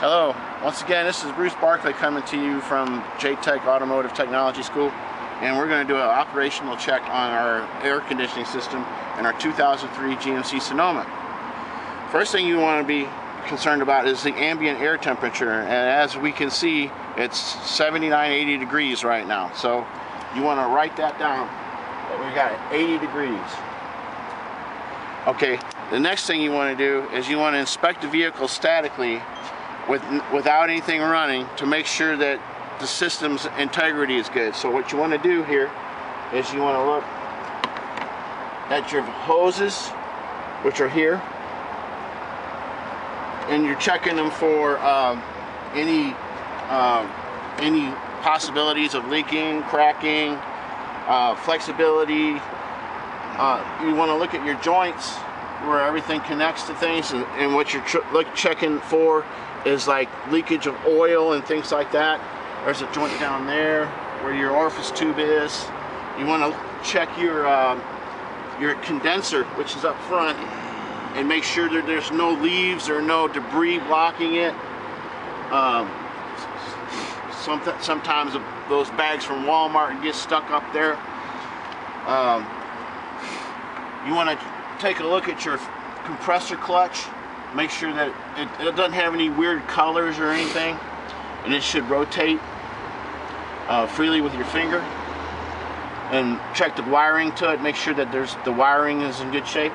Hello, once again this is Bruce Barclay coming to you from J-Tech Automotive Technology School, and we're going to do an operational check on our air conditioning system in our 2003 GMC Sonoma. First thing you want to be concerned about is the ambient air temperature, and as we can see it's 79-80 degrees right now, so you want to write that down that we got 80 degrees. Okay, the next thing you want to do is you want to inspect the vehicle statically without anything running to make sure that the system's integrity is good. So what you want to do here is you want to look at your hoses, which are here, and you're checking them for any possibilities of leaking, cracking, flexibility. You want to look at your joints where everything connects to things, and what you're checking for is like leakage of oil and things like that. There's a joint down there where your orifice tube is. You want to check your condenser, which is up front, and make sure that there's no leaves or no debris blocking it. Sometimes those bags from Walmart get stuck up there. You want to take a look at your compressor clutch. Make sure that it doesn't have any weird colors or anything, and it should rotate freely with your finger. And check the wiring to it. Make sure that the wiring is in good shape.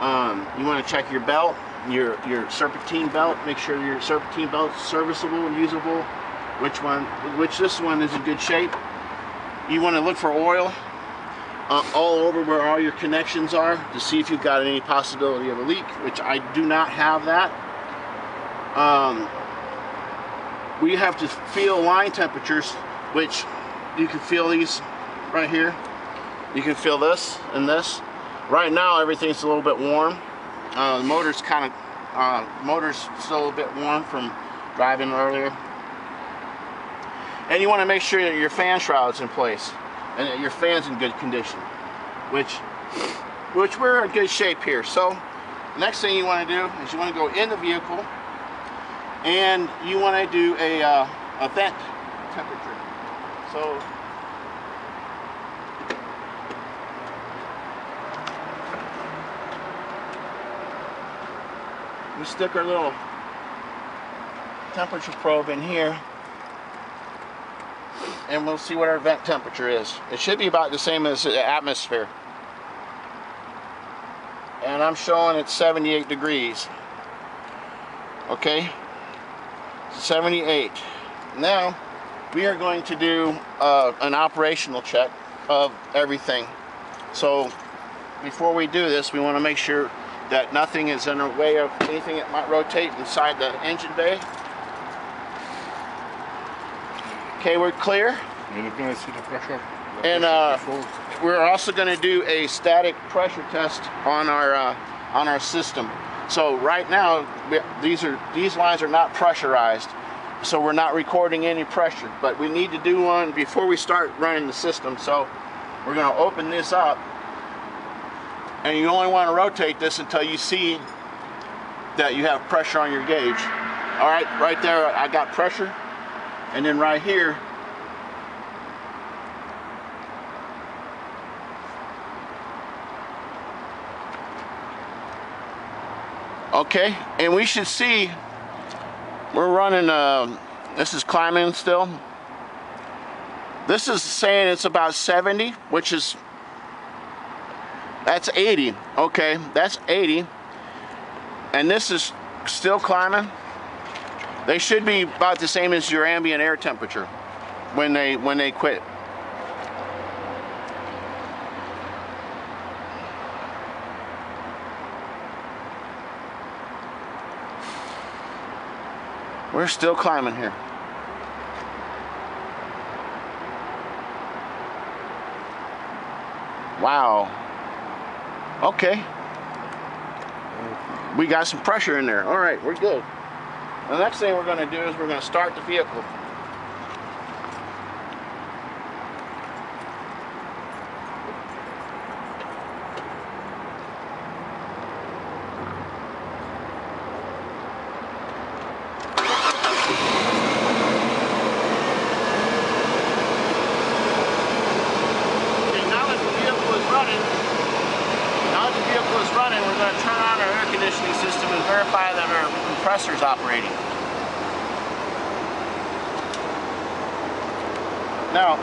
You want to check your belt, your serpentine belt. Make sure your serpentine belt is serviceable and usable. Which this one is in good shape. You want to look for oil all over where all your connections are to see if you've got any possibility of a leak, which I do not have that. We have to feel line temperatures, which you can feel these right here. You can feel this and this. Right now everything's a little bit warm. The motor's still a little bit warm from driving earlier. And you want to make sure that your fan shroud's in place and that your fan's in good condition, which we're in good shape here. So the next thing you want to do is you want to go in the vehicle and you want to do a vent temperature. So we stick our little temperature probe in here, and we'll see what our vent temperature is. It should be about the same as the atmosphere. And I'm showing it's 78 degrees. Okay, 78. Now we are going to do an operational check of everything. So before we do this, we want to make sure that nothing is in the way of anything that might rotate inside the engine bay. Okay, we're clear. You're going to see the pressure. And we're also going to do a static pressure test on our system. So right now these lines are not pressurized, so we're not recording any pressure. But we need to do one before we start running the system. So we're going to open this up, and you only want to rotate this until you see that you have pressure on your gauge. All right, right there I got pressure. And then right here, okay, and we should see we're running, this is climbing still. This is saying it's about 70, that's 80. Okay, that's 80. And this is still climbing. They should be about the same as your ambient air temperature when they quit. We're still climbing here. Wow. Okay. We got some pressure in there. All right, we're good. The next thing we're going to do is we're going to start the vehicle. We're going to turn on our air conditioning system and verify that our compressor is operating. Now,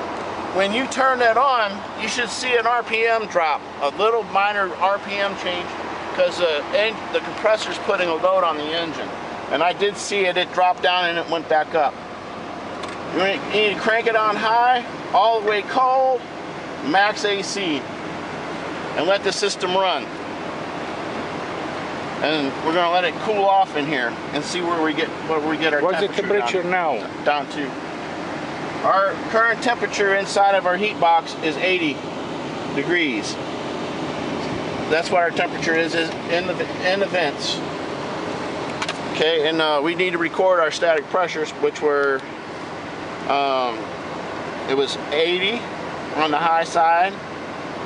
when you turn that on, you should see an RPM drop, a little minor RPM change, because the compressor is putting a load on the engine. And I did see it, it dropped down and it went back up. You need to crank it on high, all the way cold, max AC, and let the system run. And we're going to let it cool off in here and see where we get our temperature. What's the temperature now? Down to. Our current temperature inside of our heat box is 80 degrees. That's what our temperature is in the vents. Okay, and we need to record our static pressures, which were, it was 80 on the high side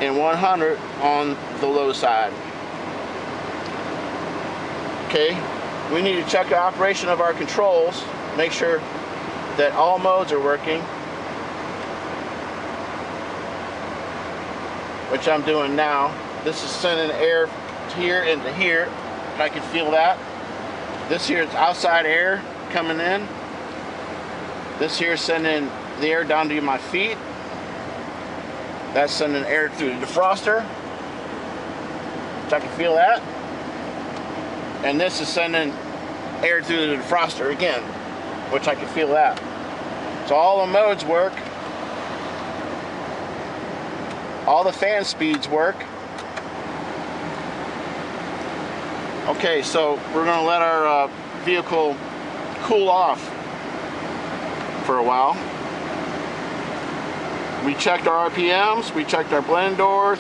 and 100 on the low side. Okay, we need to check the operation of our controls, make sure that all modes are working, which I'm doing now. This is sending air here into here, and I can feel that. This here is outside air coming in. This here is sending the air down to my feet. That's sending air through the defroster, which I can feel that. And this is sending air through the defroster again, which I can feel that. So all the modes work. All the fan speeds work. Okay, so we're going to let our vehicle cool off for a while. We checked our RPMs, we checked our blend doors.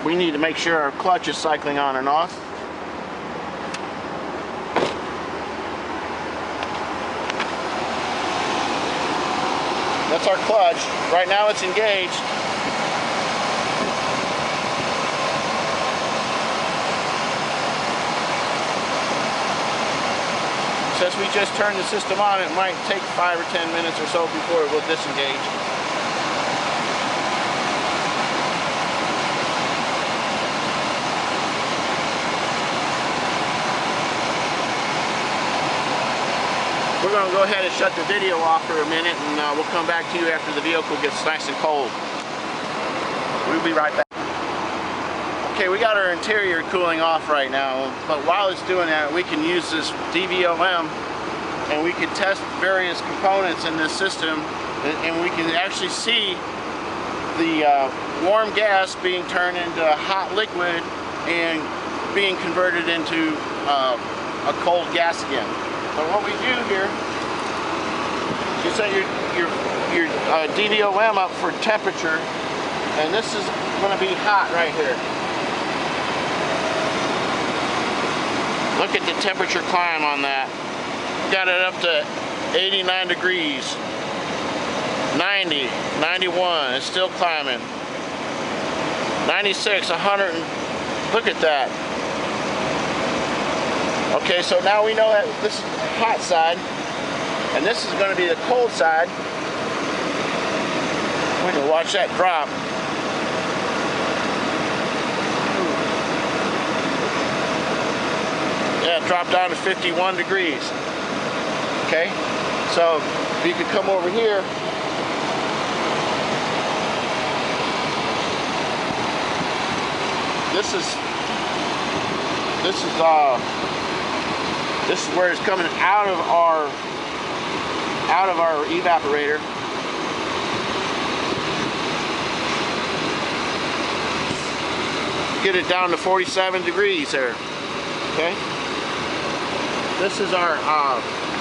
We need to make sure our clutch is cycling on and off. That's our clutch. Right now it's engaged. Since we just turned the system on, it might take 5 or 10 minutes or so before it will disengage. We're going to go ahead and shut the video off for a minute, and we'll come back to you after the vehicle gets nice and cold. We'll be right back. Okay, we got our interior cooling off right now, but while it's doing that, we can use this DVOM and we can test various components in this system, and we can actually see the warm gas being turned into hot liquid and being converted into a cold gas again. So what we do here, you set your DVOM up for temperature, and this is going to be hot right here. Look at the temperature climb on that. Got it up to 89 degrees, 90, 91, it's still climbing. 96, 100, look at that. Okay, so now we know that this is the hot side, and this is going to be the cold side. We can watch that drop. Yeah, it dropped down to 51 degrees. Okay, so you can come over here. This is where it's coming out of our evaporator. Get it down to 47 degrees there. Okay. This is our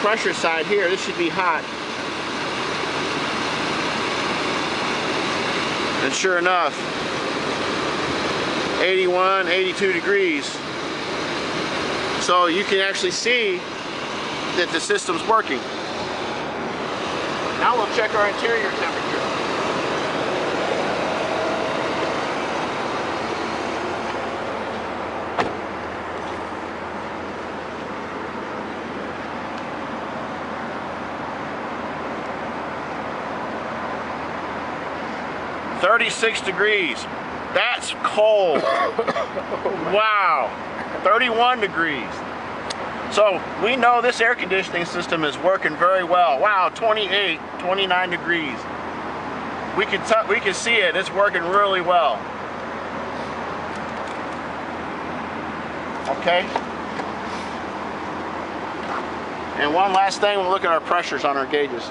pressure side here. This should be hot. And sure enough, 81, 82 degrees. So you can actually see that the system's working. Now we'll check our interior temperature. 36 degrees. That's cold. Wow. 31 degrees. So we know this air conditioning system is working very well. Wow, 28, 29 degrees. We can see it. It's working really well. Okay. And one last thing, we'll look at our pressures on our gauges.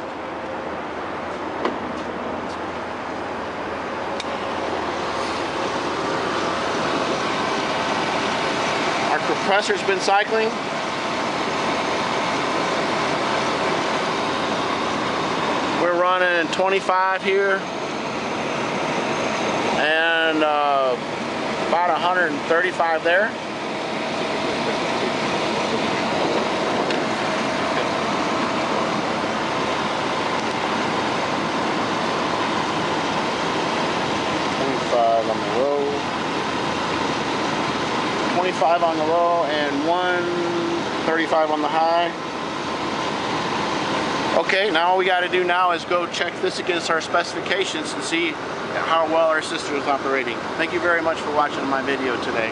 Our compressor's been cycling. We're running 25 here and about 135 there. On the low, 25 on the low, and 135 on the high. Okay, now all we got to do now is go check this against our specifications and see how well our system is operating. Thank you very much for watching my video today.